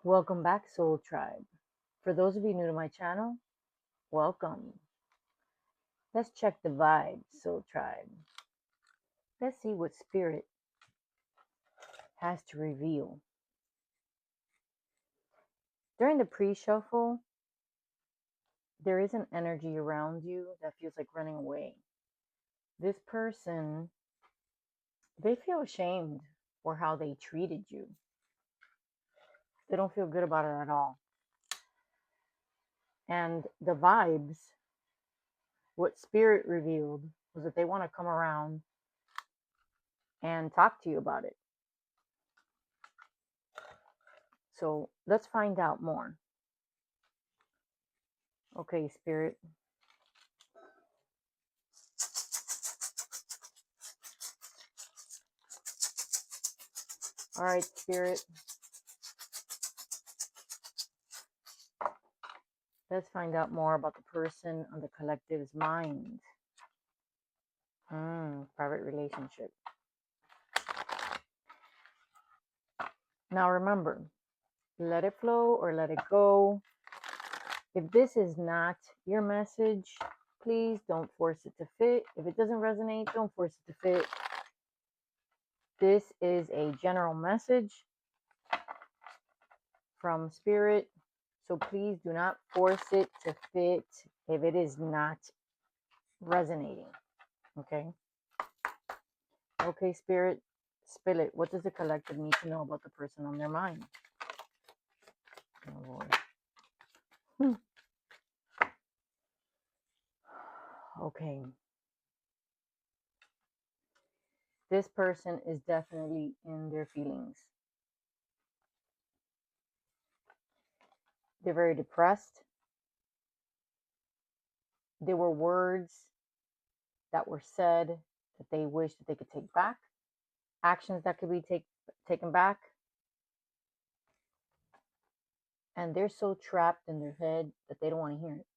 Welcome back, Soul Tribe. For those of you new to my channel, welcome. Let's check the vibe, Soul Tribe. Let's see what Spirit has to reveal. During the pre-shuffle, there is an energy around you that feels like running away. This person, they feel ashamed for how they treated you. They don't feel good about it at all. And the vibes, what Spirit revealed was that they want to come around and talk to you about it. So let's find out more. Okay, Spirit. All right, Spirit. Let's find out more about the person on the collective's mind. Private relationship. Now remember, let it flow or let it go. If this is not your message, please don't force it to fit. If it doesn't resonate, don't force it to fit. This is a general message from Spirit. So please do not force it to fit if it is not resonating. Okay? Okay, Spirit, spill it. What does the collective need to know about the person on their mind? Oh, Lord. Okay. This person is definitely in their feelings. They're very depressed. There were words that were said that they wish that they could take back. Actions that could be taken back. And they're so trapped in their head that they don't want to hear it.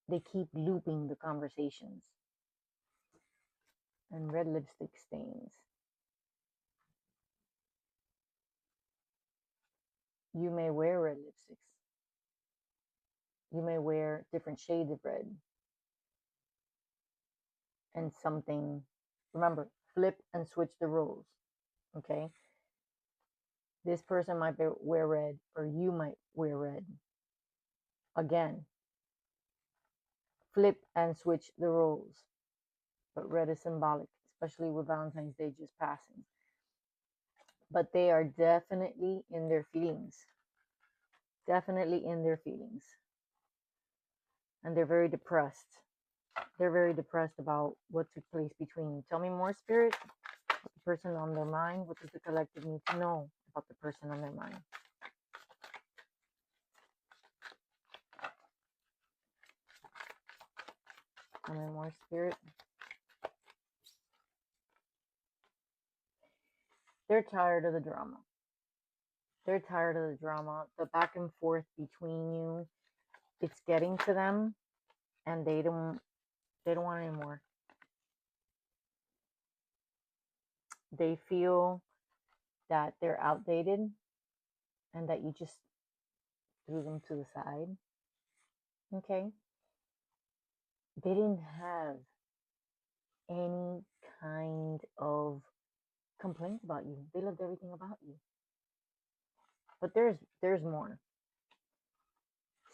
They keep looping the conversations. And red lipstick stains. You may wear red lipsticks. You may wear different shades of red. And something, remember, flip and switch the roles. Okay? This person might wear red, or you might wear red. Again, flip and switch the roles. But red is symbolic, especially with Valentine's Day just passing. But they are definitely in their feelings. Definitely in their feelings. And they're very depressed. They're very depressed about what took place between you. Tell me more, Spirit. The person on their mind. What does the collective need to know about the person on their mind? Tell me more, Spirit. They're tired of the drama. They're tired of the drama. The back and forth between you. It's getting to them, and they don't want any more. They feel that they're outdated and that you just threw them to the side. Okay? They didn't have any kind of complaints about you. They loved everything about you. But there's more.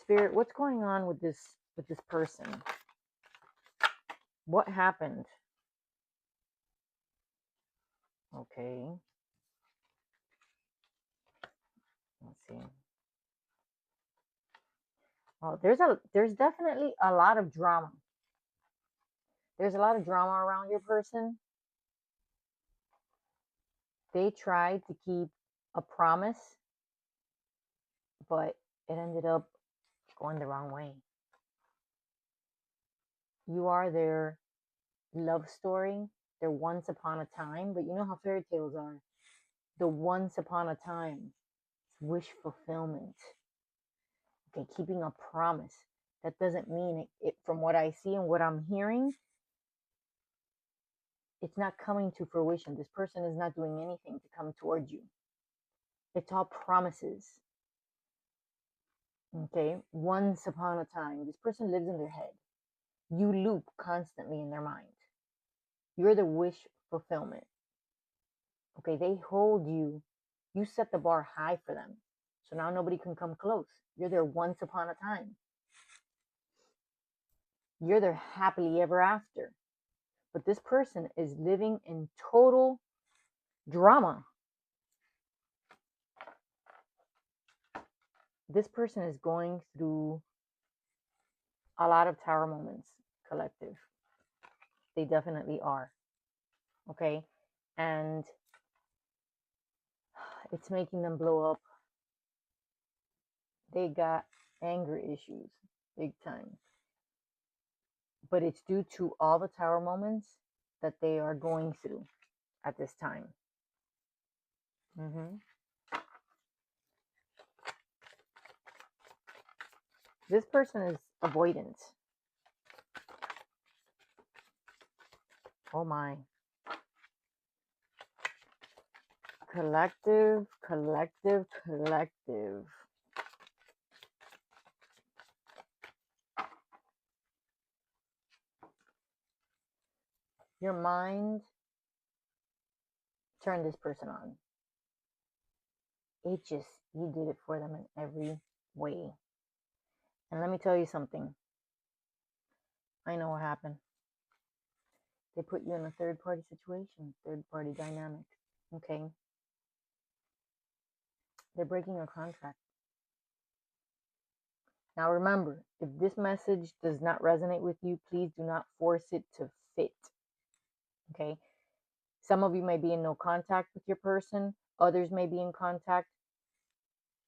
Spirit, what's going on with this person? What happened? Okay. Let's see. Oh, there's definitely a lot of drama. There's a lot of drama around your person. They tried to keep a promise, but it ended up going the wrong way. You are their love story, their once upon a time, but you know how fairy tales are. The once upon a time, wish fulfillment. Okay, keeping a promise. That doesn't mean it from what I see and what I'm hearing, it's not coming to fruition. This person is not doing anything to come towards you. It's all promises. Okay? Once upon a time, this person lives in their head. You loop constantly in their mind. You're the wish fulfillment. Okay? They hold you. You set the bar high for them. So now nobody can come close. You're there once upon a time. You're there happily ever after. But this person is living in total drama. This person is going through a lot of tower moments, collective. They definitely are. Okay? And it's making them blow up. They got anger issues, big time. But it's due to all the tower moments that they are going through at this time. This person is avoidant. Oh my. Collective, collective, collective. Your mind turned this person on. It just, you did it for them in every way. And let me tell you something. I know what happened. They put you in a third party situation, third party dynamic. Okay? They're breaking a contract. Now remember, if this message does not resonate with you, please do not force it to fit. Okay? Some of you may be in no contact with your person. Others may be in contact.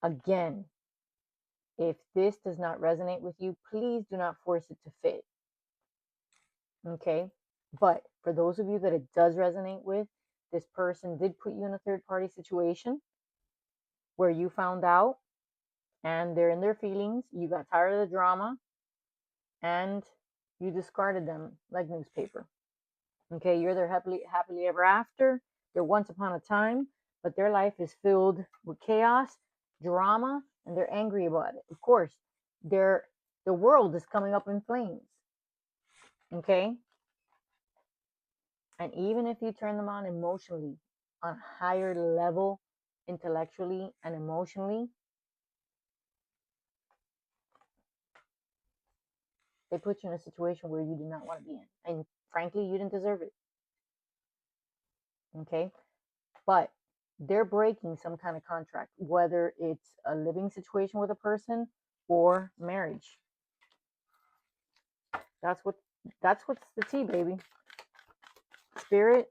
Again, if this does not resonate with you, please do not force it to fit. Okay? But for those of you that it does resonate with, this person did put you in a third party situation where you found out and they're in their feelings. You got tired of the drama and you discarded them like newspaper. Okay, you're there happily ever after. They're once upon a time, but their life is filled with chaos, drama, and they're angry about it. Of course, the world is coming up in flames. Okay? And even if you turn them on emotionally, on a higher level, intellectually and emotionally, they put you in a situation where you do not want to be in. And frankly, you didn't deserve it. Okay? But they're breaking some kind of contract, whether it's a living situation with a person or marriage. That's what's the tea, baby. Spirit.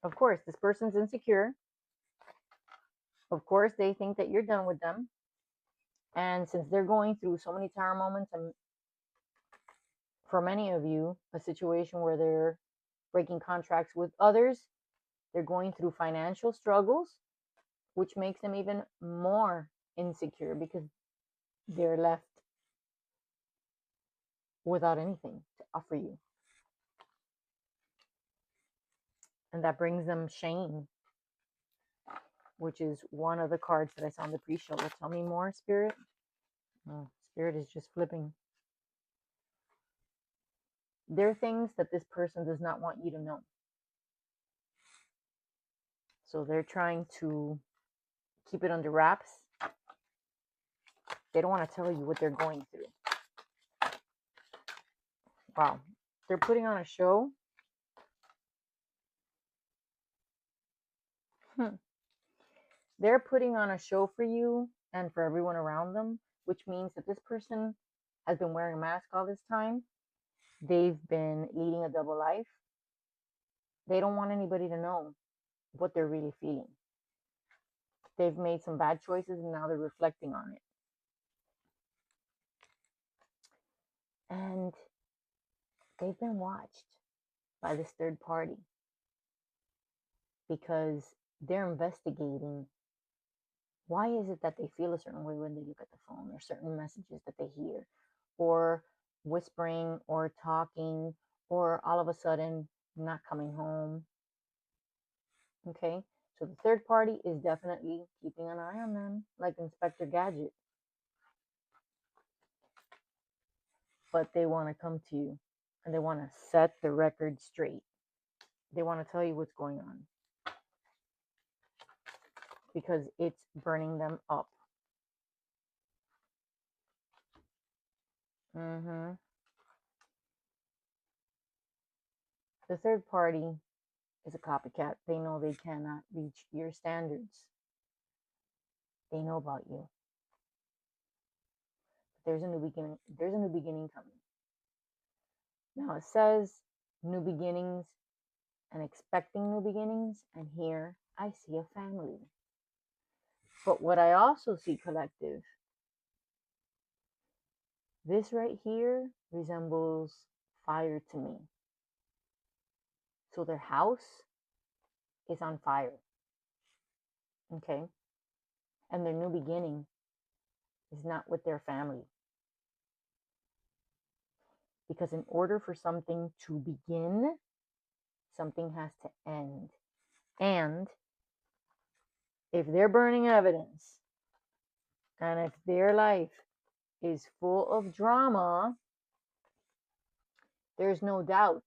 Of course, this person's insecure. Of course, they think that you're done with them. And since they're going through so many tower moments, and for many of you, a situation where they're breaking contracts with others, they're going through financial struggles, which makes them even more insecure because they're left without anything to offer you. And that brings them shame, which is one of the cards that I saw in the pre-show. Tell me more, Spirit. Oh, Spirit is just flipping. There are things that this person does not want you to know. So they're trying to keep it under wraps. They don't want to tell you what they're going through. Wow. They're putting on a show. They're putting on a show for you and for everyone around them, which means that this person has been wearing a mask all this time. They've been leading a double life. They don't want anybody to know what they're really feeling. They've made some bad choices and now they're reflecting on it. And they've been watched by this third party because they're investigating why is it that they feel a certain way when they look at the phone, or certain messages that they hear, or whispering or talking, or all of a sudden not coming home. Okay, so the third party is definitely keeping an eye on them, like Inspector Gadget. But they want to come to you and they want to set the record straight. They want to tell you what's going on because it's burning them up. The third party is a copycat. They know they cannot reach your standards. They know about you. There's a new beginning. There's a new beginning coming. Now it says new beginnings and expecting new beginnings, and here I see a family. But what I also see, collective, this right here resembles fire to me. So their house is on fire. Okay? And their new beginning is not with their family. Because in order for something to begin, something has to end. And if they're burning evidence, and if their life is full of drama, there's no doubt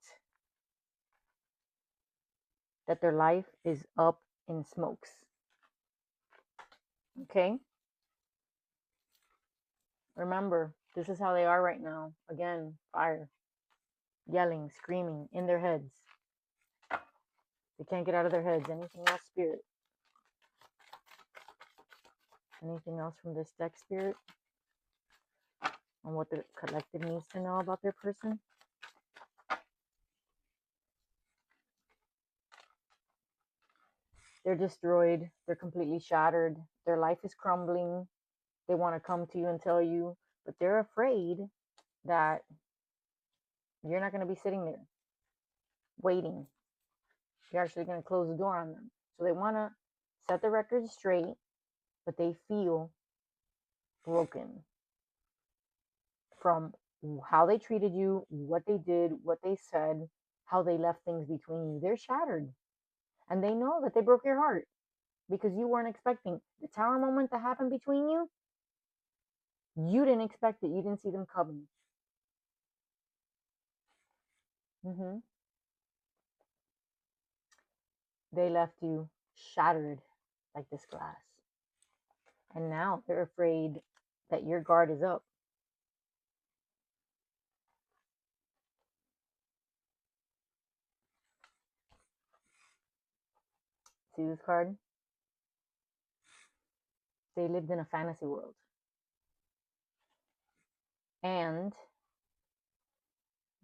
that their life is up in smokes. Okay? Remember, this is how they are right now. Again, fire. Yelling, screaming in their heads. They can't get out of their heads. Anything else, spirit? Anything else from this deck, spirit? On what the collective needs to know about their person? They're destroyed. They're completely shattered. Their life is crumbling. They want to come to you and tell you, but they're afraid that you're not going to be sitting there waiting. You're actually going to close the door on them. So they want to set the record straight, but they feel broken from how they treated you, what they did, what they said, how they left things between you. They're shattered. And they know that they broke your heart because you weren't expecting the tower moment that happened between you. You didn't expect it. You didn't see them coming. They left you shattered like this glass. And now they're afraid that your guard is up. See this card? They lived in a fantasy world. And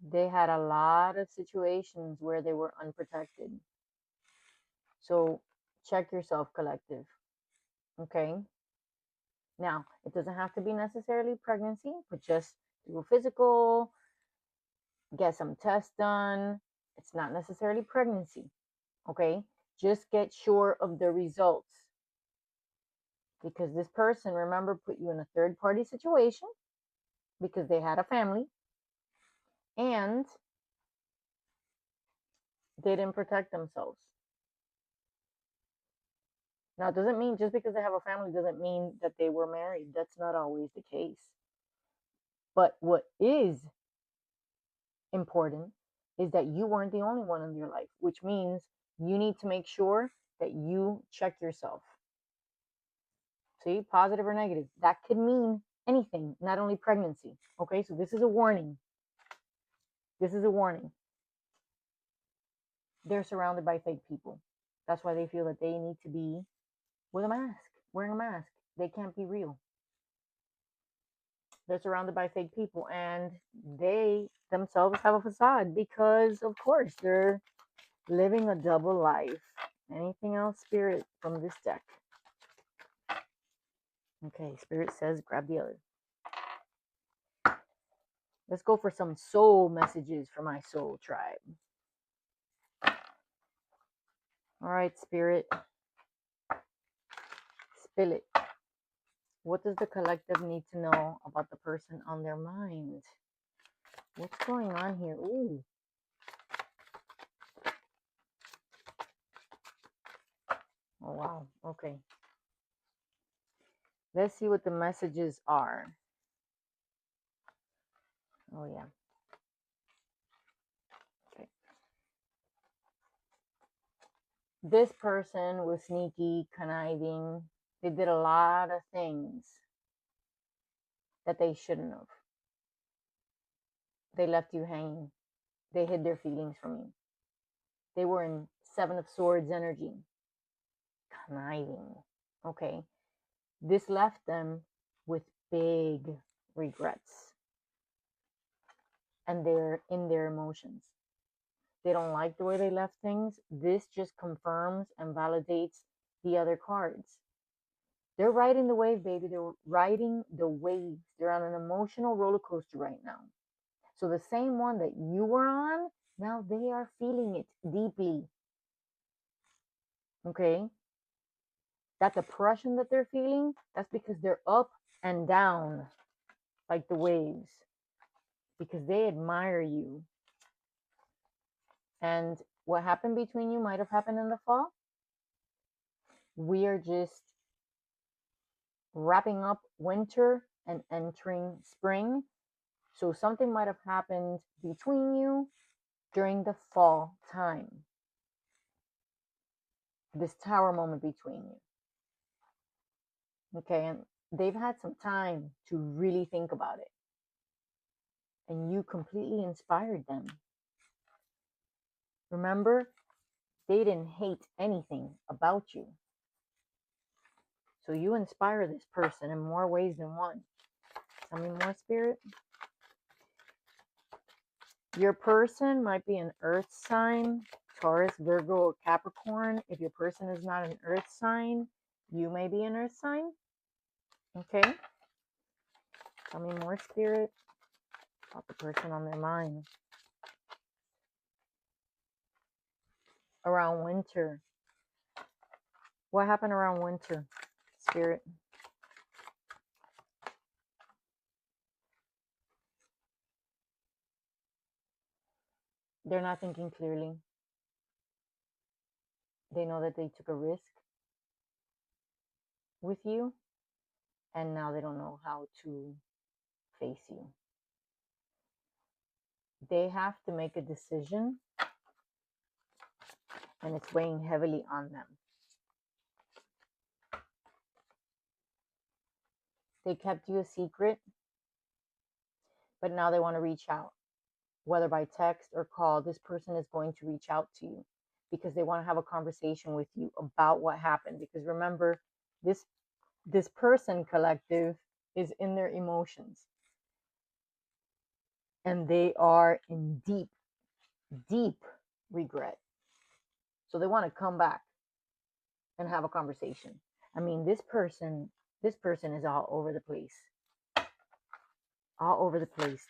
they had a lot of situations where they were unprotected. So check yourself, collective. Okay? Now, it doesn't have to be necessarily pregnancy, but just do a physical, get some tests done. It's not necessarily pregnancy. Okay? Just get sure of the results. Because this person, remember, put you in a third party situation because they had a family and they didn't protect themselves. Now, it doesn't mean just because they have a family doesn't mean that they were married. That's not always the case. But what is important is that you weren't the only one in your life, which means you need to make sure that you check yourself. See, positive or negative. That could mean anything, not only pregnancy. Okay, so this is a warning. This is a warning. They're surrounded by fake people. That's why they feel that they need to be with a mask, wearing a mask. They can't be real. They're surrounded by fake people and they themselves have a facade because, of course, they're living a double life. Anything else, spirit, from this deck? Okay, spirit says grab the other. Let's go for some soul messages for my soul tribe. All right, spirit. Spill it. What does the collective need to know about the person on their mind? What's going on here? Ooh. Oh, wow. Okay. Let's see what the messages are. Oh, yeah. Okay. This person was sneaky, conniving. They did a lot of things that they shouldn't have. They left you hanging. They hid their feelings from you. They were in Seven of Swords energy. Conniving. Okay. This left them with big regrets. And they're in their emotions. They don't like the way they left things. This just confirms and validates the other cards. They're riding the wave, baby. They're riding the waves. They're on an emotional roller coaster right now. So the same one that you were on, now they are feeling it deeply. Okay? That depression that they're feeling, that's because they're up and down like the waves. Because they admire you. And what happened between you might have happened in the fall. We are just wrapping up winter and entering spring. So something might have happened between you during the fall time. This tower moment between you. Okay, and they've had some time to really think about it. And you completely inspired them. Remember, they didn't hate anything about you. So you inspire this person in more ways than one. Tell me more, Spirit. Your person might be an earth sign, Taurus, Virgo, or Capricorn. If your person is not an earth sign, you may be an earth sign. Okay. Tell me more, Spirit, about the person on their mind. Around winter. What happened around winter, Spirit? They're not thinking clearly. They know that they took a risk with you, and now they don't know how to face you. They have to make a decision, and it's weighing heavily on them. They kept you a secret, but now they want to reach out, whether by text or call. This person is going to reach out to you because they want to have a conversation with you about what happened. Because remember, this person, collective, is in their emotions, and they are in deep, deep regret. So they want to come back and have a conversation. I mean, this person is all over the place. All over the place.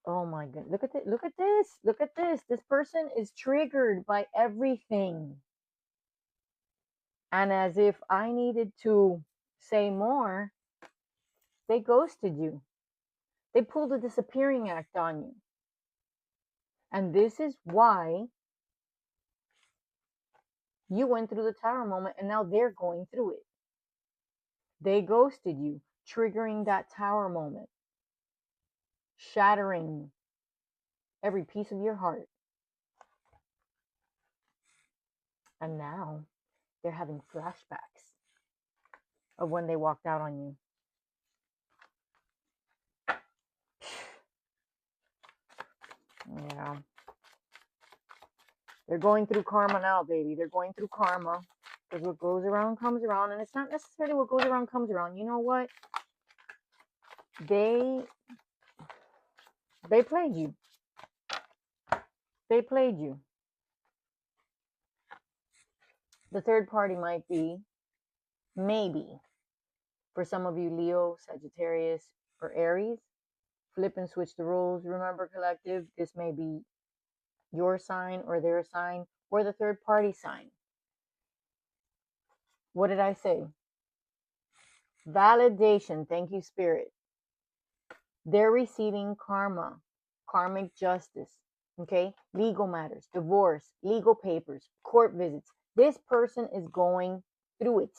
Oh my goodness. Look at this. Look at this. Look at this. This person is triggered by everything. And as if I needed to say more, they ghosted you. They pulled a disappearing act on you. And this is why you went through the tower moment and now they're going through it. They ghosted you, triggering that tower moment, shattering every piece of your heart. And now they're having flashbacks of when they walked out on you. Yeah. They're going through karma now, baby. They're going through karma. Because what goes around comes around. And it's not necessarily what goes around comes around. You know what? They played you. They played you. The third party might be, maybe, for some of you, Leo, Sagittarius, or Aries. Flip and switch the roles. Remember, collective, this may be your sign or their sign or the third party sign. What did I say? Validation. Thank you, Spirit. They're receiving karma. karmic justice, okay? Legal matters, divorce, legal papers, court visits. This person is going through it.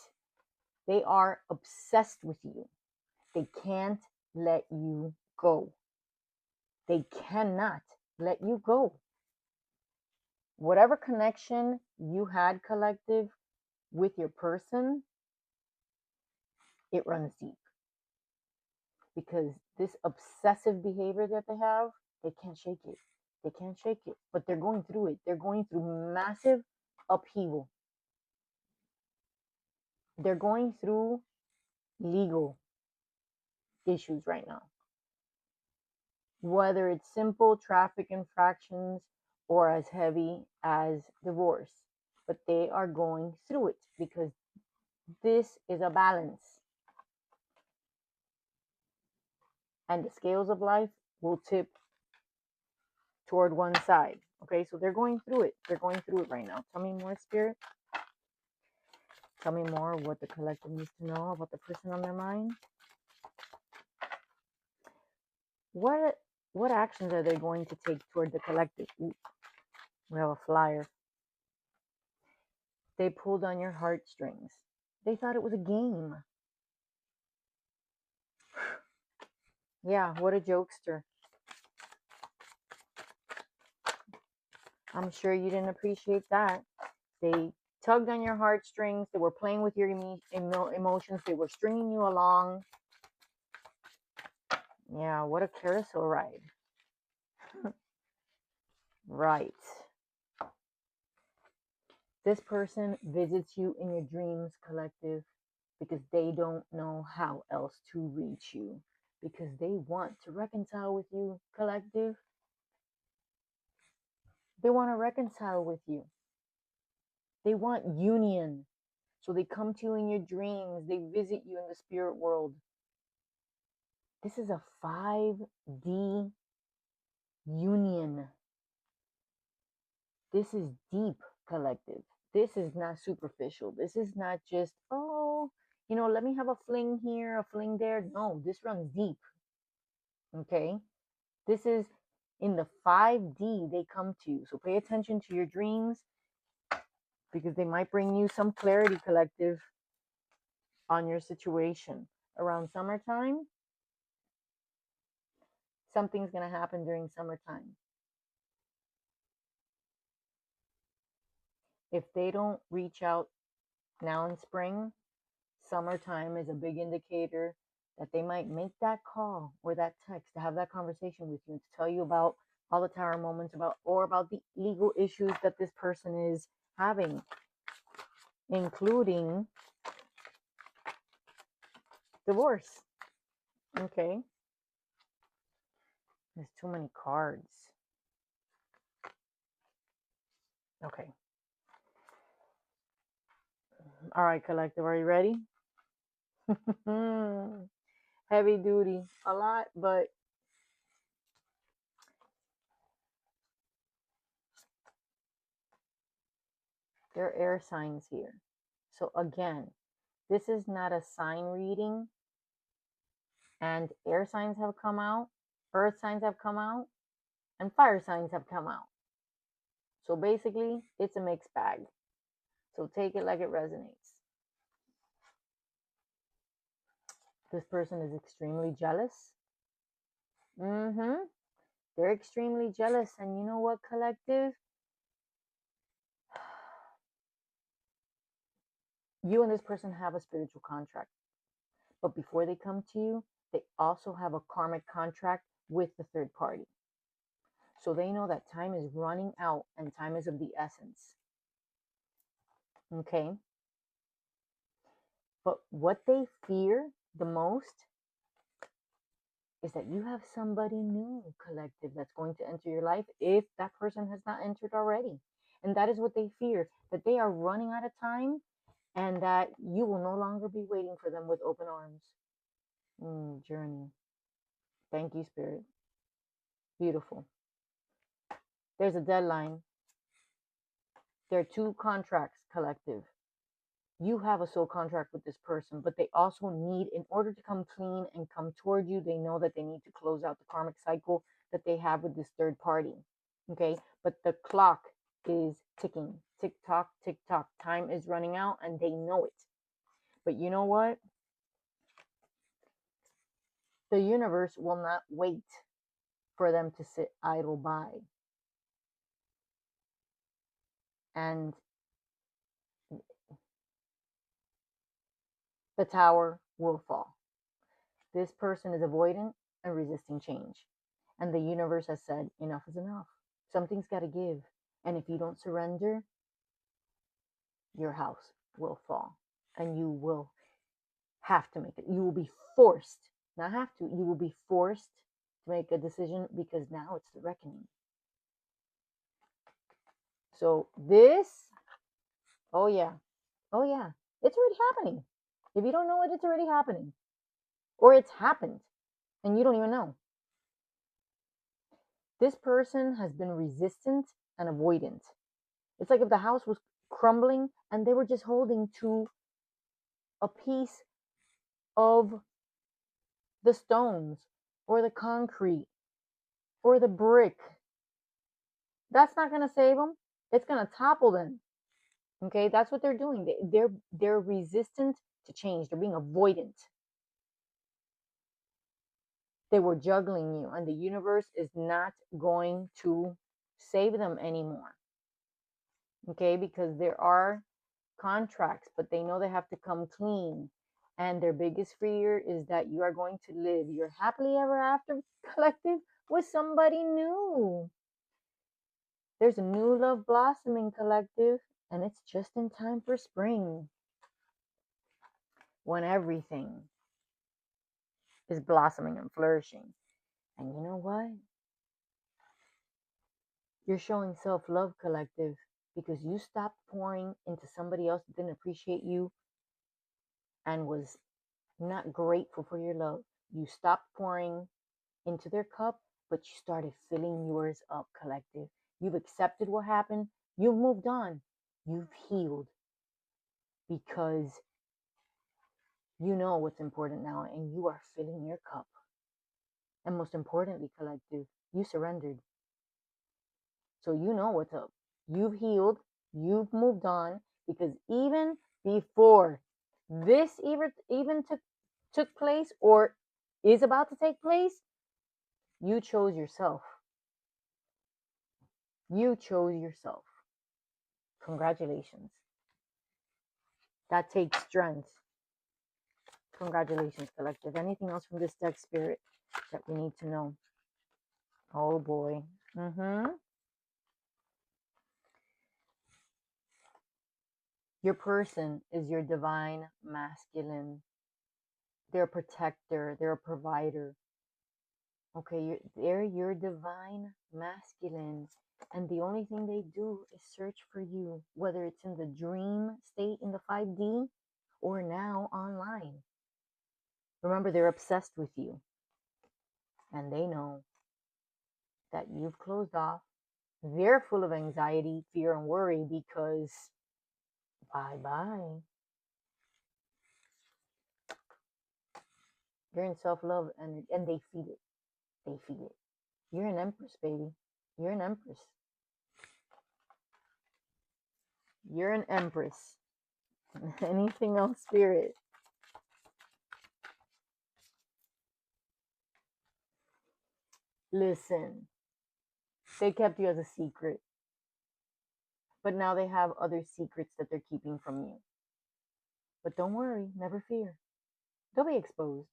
They are obsessed with you. They can't let you go. They cannot let you go. Whatever connection you had, collective, with your person, it runs deep. Because this obsessive behavior that they have, they can't shake it. They can't shake it. But they're going through it. They're going through massive upheaval. They're going through legal issues right now. Whether it's simple traffic infractions or as heavy as divorce. But they are going through it because this is a balance. And the scales of life will tip toward one side. Okay, so they're going through it. They're going through it right now. Tell me more, Spirit. Tell me more what the collective needs to know about the person on their mind. What actions are they going to take toward the collective? Ooh, we have a flyer. They pulled on your heartstrings. They thought it was a game. Yeah, what a jokester. I'm sure you didn't appreciate that. They tugged on your heartstrings. They were playing with your emotions. They were stringing you along. Yeah, what a carousel ride. Right. This person visits you in your dreams, collective, because they don't know how else to reach you. Because they want to reconcile with you, collective. They want to reconcile with you. They want union. So they come to you in your dreams. They visit you in the spirit world. This is a 5D union. This is deep, collective. This is not superficial. This is not just, oh, let me have a fling here, a fling there. No, this runs deep. Okay? This is in the 5D they come to you. So pay attention to your dreams because they might bring you some clarity, collective, on your situation. Around summertime, something's going to happen during summertime. If they don't reach out now in spring, summertime is a big indicator that they might make that call or that text to have that conversation with you and to tell you about all the tower moments about the legal issues that this person is having, including divorce. Okay. There's too many cards. Okay. All right, collective, are you ready? Heavy duty. A lot, but there are air signs here. So again, this is not a sign reading. And air signs have come out, earth signs have come out, and fire signs have come out. So basically, it's a mixed bag. So take it like it resonates. This person is extremely jealous. They're extremely jealous. And you know what, collective? You and this person have a spiritual contract. But before they come to you, they also have a karmic contract with the third party. So they know that time is running out and time is of the essence. Okay? But what they fear the most is that you have somebody new, collective, that's going to enter your life if that person has not entered already. And that is what they fear, that they are running out of time and that you will no longer be waiting for them with open arms. Journey. Thank you, Spirit. Beautiful. There's a deadline. There are 2 contracts, collective. You have a soul contract with this person, but they also need, in order to come clean and come toward you, they know that they need to close out the karmic cycle that they have with this third party. Okay, but the clock is ticking. Tick tock, tick tock. Time is running out and they know it. But you know what? The universe will not wait for them to sit idle by. And the tower will fall. This person is avoidant and resisting change. And the universe has said, enough is enough. Something's got to give. And if you don't surrender, your house will fall. And you will have to make it. You will be forced, not have to, you will be forced to make a decision because now it's the reckoning. So this, oh yeah, it's already happening. If you don't know it, it's already happening. Or it's happened and you don't even know. This person has been resistant and avoidant. It's like if the house was crumbling and they were just holding to a piece of the stones or the concrete or the brick. That's not going to save them. It's going to topple them. Okay, that's what they're doing. They're resistant to change. They're being avoidant. They were juggling you, and the universe is not going to save them anymore. Okay, because there are contracts, but they know they have to come clean. And their biggest fear is that you are going to live your happily ever after collective with somebody new. There's a new love blossoming collective, and it's just in time for spring when everything is blossoming and flourishing. And you know what? You're showing self-love, collective, because you stopped pouring into somebody else that didn't appreciate you and was not grateful for your love. You stopped pouring into their cup, but you started filling yours up, collective. You've accepted what happened. You've moved on. You've healed because you know what's important now and you are filling your cup. And most importantly, collective, you surrendered. So you know what's up. You've healed. You've moved on because even before this even took place or is about to take place, you chose yourself. You chose yourself. Congratulations. That takes strength. Congratulations, collective. Anything else from this deck, spirit, that we need to know? Oh boy. Your person is your divine masculine. They're a protector. They're a provider. Okay, they're your divine masculine. And the only thing they do is search for you, whether it's in the dream state in the 5D or now online. Remember, they're obsessed with you. And they know that you've closed off. They're full of anxiety, fear, and worry because bye-bye. You're in self-love and they feel it. They feel it. You're an empress, baby. You're an empress. You're an empress. Anything else, spirit? Listen, they kept you as a secret, but now they have other secrets that they're keeping from you. But don't worry, never fear. They'll be exposed.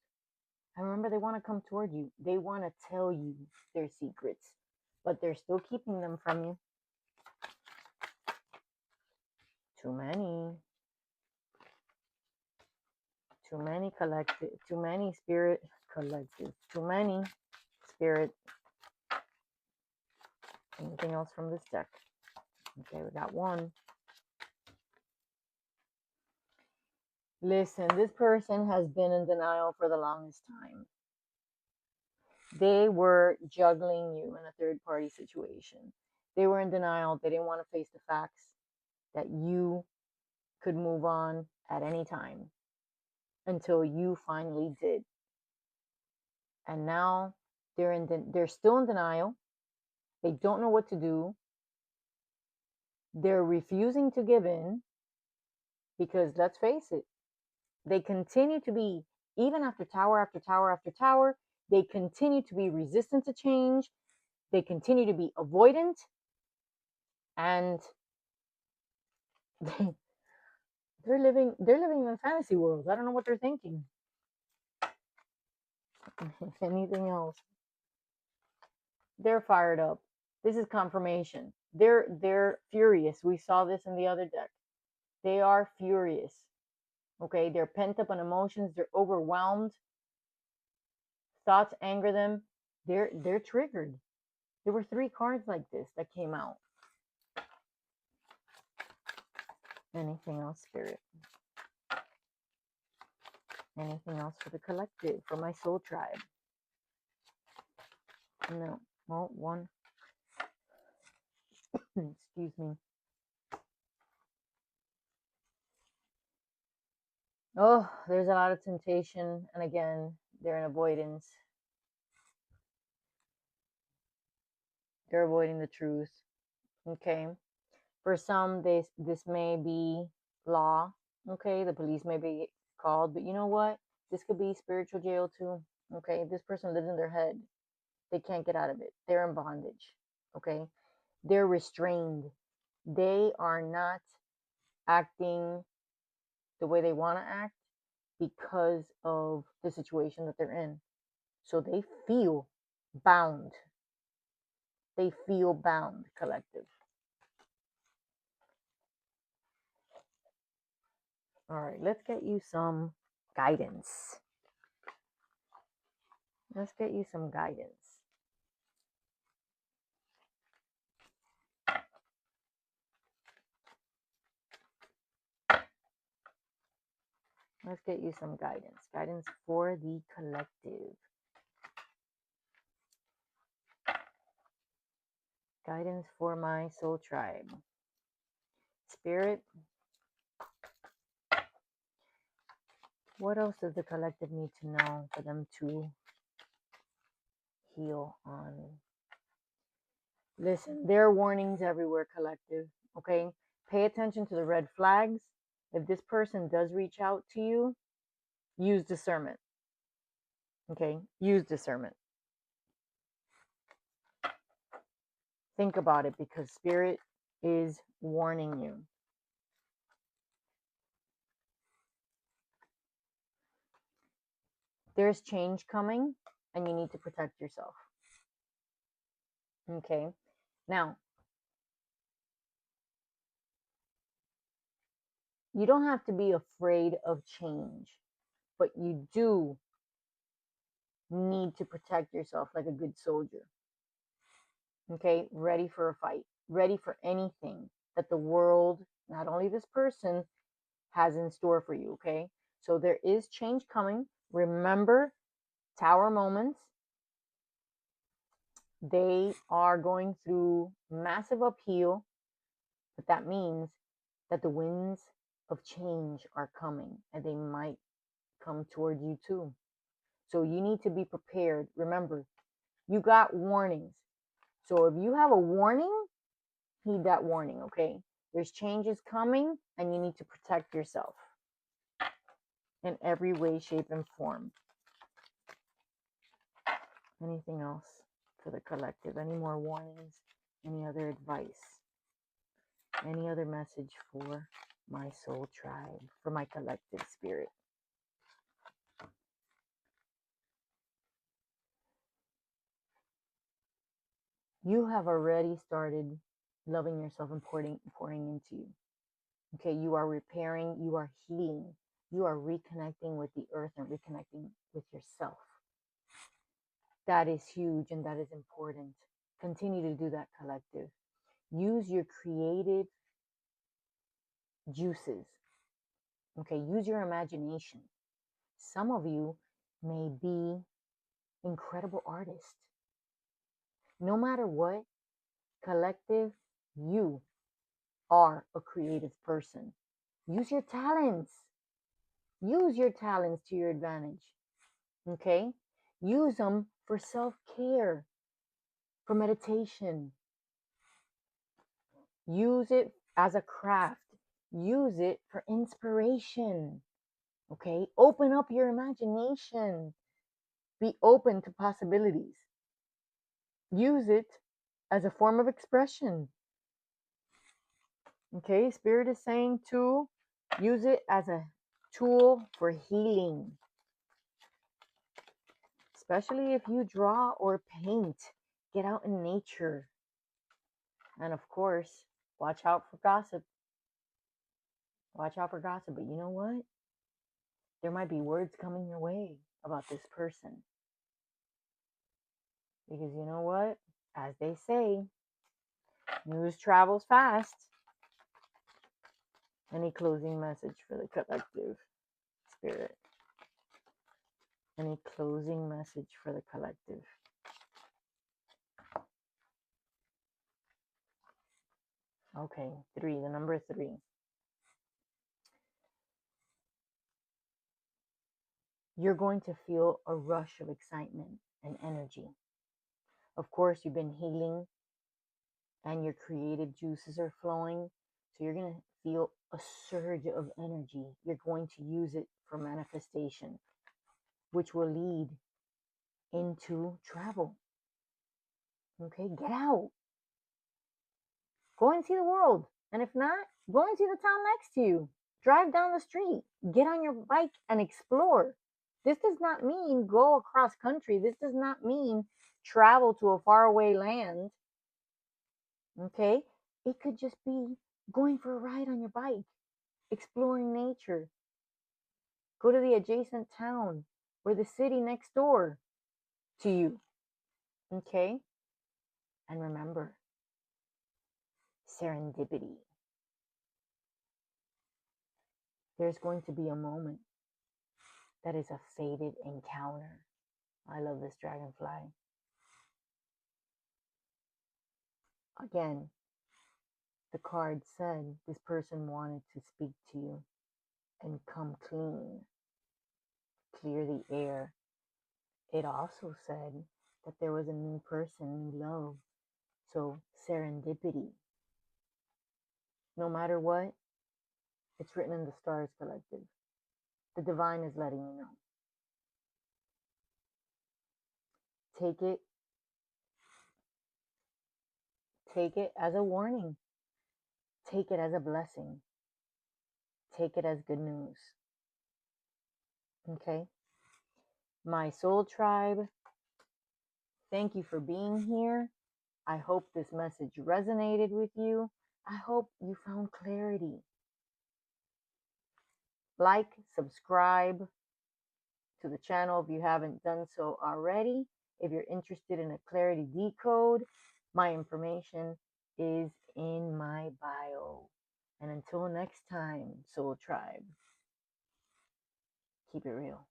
And remember, they want to come toward you. They want to tell you their secrets, but they're still keeping them from you. Too many. Too many collective. Too many spirit collective. Too many spirit. Anything else from this deck? Okay, we got one. Listen, this person has been in denial for the longest time. They were juggling you in a third party situation. They were in denial. They didn't want to face the facts that you could move on at any time until you finally did. And now They're still in denial. They don't know what to do. They're refusing to give in because, let's face it, they continue to be, even after tower after tower after tower, they continue to be resistant to change. They continue to be avoidant, and they're living in a fantasy world. I don't know what they're thinking. If anything else, they're fired up. This is confirmation. They're furious. We saw this in the other deck. They are furious. Okay, they're pent up on emotions. They're overwhelmed. Thoughts anger them. They're triggered. There were 3 cards like this that came out. Anything else, Spirit? Anything else for the collective, for my soul tribe? No. Well, one. Excuse me. Oh, there's a lot of temptation. And again, they're in avoidance. They're avoiding the truth. Okay. For some, this may be law. Okay. The police may be called. But you know what? This could be spiritual jail too. Okay. This person lives in their head. They can't get out of it. They're in bondage. Okay. They're restrained. They are not acting the way they want to act because of the situation that they're in. So they feel bound. They feel bound, collective. All right, let's get you some guidance. Let's get you some guidance. Let's get you some guidance. Guidance for the collective. Guidance for my soul tribe. Spirit, what else does the collective need to know for them to heal on? Listen, there are warnings everywhere, collective. Okay? Pay attention to the red flags. If this person does reach out to you, use discernment. Okay? Use discernment. Think about it, because Spirit is warning you. There's change coming, and you need to protect yourself. Okay? Now, you don't have to be afraid of change, but you do need to protect yourself like a good soldier. Okay? Ready for a fight, ready for anything that the world, not only this person, has in store for you. Okay? So there is change coming. Remember, tower moments, they are going through massive upheaval, but that means that the winds of change are coming, and they might come toward you too. So you need to be prepared. Remember, you got warnings. So if you have a warning, heed that warning, okay? There's changes coming, and you need to protect yourself in every way, shape, and form. Anything else for the collective? Any more warnings? Any other advice? Any other message for my soul tribe, for my collective spirit? You have already started loving yourself and pouring into you. Okay, you are repairing, you are healing, you are reconnecting with the earth and reconnecting with yourself. That is huge, and that is important. Continue to do that, collective. Use your creative juices. Okay, use your imagination. Some of you may be incredible artists. No matter what, collective, you are a creative person. Use your talents. Use your talents to your advantage. Okay? Use them for self-care, for meditation. Use it as a craft. Use it for inspiration. Okay? Open up your imagination. Be open to possibilities. Use it as a form of expression. Okay? Spirit is saying to use it as a tool for healing. Especially if you draw or paint. Get out in nature. And of course, watch out for gossip. Watch out for gossip. But you know what? There might be words coming your way about this person. Because you know what? As they say, news travels fast. Any closing message for the collective, Spirit? Any closing message for the collective? Okay, 3, the number 3. You're going to feel a rush of excitement and energy. Of course, you've been healing and your creative juices are flowing. So you're going to feel a surge of energy. You're going to use it for manifestation, which will lead into travel. Okay, get out. Go and see the world. And if not, go and see the town next to you. Drive down the street. Get on your bike and explore. This does not mean go across country. This does not mean travel to a faraway land. Okay? It could just be going for a ride on your bike, exploring nature. Go to the adjacent town or the city next door to you. Okay? And remember, serendipity. There's going to be a moment that is a fated encounter. I love this dragonfly. Again, the card said this person wanted to speak to you and come clean, clear the air. It also said that there was a new person, new love. So serendipity. No matter what, it's written in the stars, collective. The divine is letting you know. Take it as a warning. Take it as a blessing. Take it as good news. Okay? My soul tribe, thank you for being here. I hope this message resonated with you. I hope you found clarity. Like, subscribe to the channel if you haven't done so already. If you're interested in a clarity decode, my information is in my bio. And until next time, Soul Tribe, keep it real.